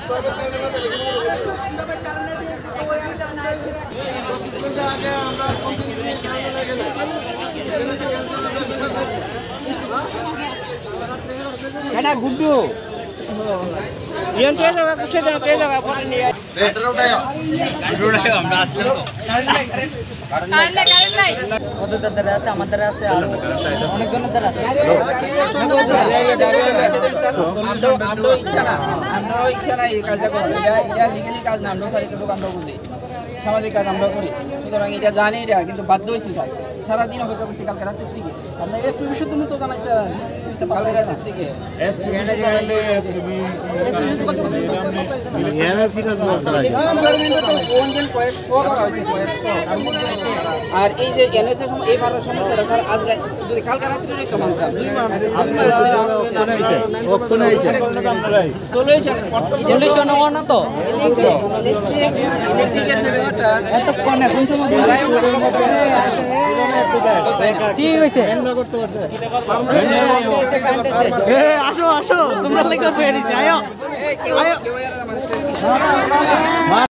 Karena gudu. Yang dia jaga kesana, dia jaga apa ni? ওদের দাদা আছে আমাদের আছে আর অনেকজনের দাদা আছে আমরাও ইচ্ছা না এই কাজটা করবো এটা লিগালি কাজ না আমরা সারি লোক আমরা বুঝি সামাজিক কাজ আমরা করি সুতরাং এটা জানি এটা কিন্তু বাধ্য হয়েছি স্যার সারাদিন অপেক্ষা করছি কালকে রাতের থেকে আপনার এসপি বিষয় তুমি তো জানাইছে কালকে রাতের থেকে এসপি আর এই যে এনএসের সময় এই ভাড়ার সমস্যাটা স্যার আজকে যদি কালকে রাত্রে তো মানতাম সলিউশন হওয়ার না তো ইলেকট্রিকের যে ব্যাপারটা এতক্ষণে কোন সময় ঠিক হয়েছে আসো আসো তোমরা লেগে পেয়ে আয়ো আয়ো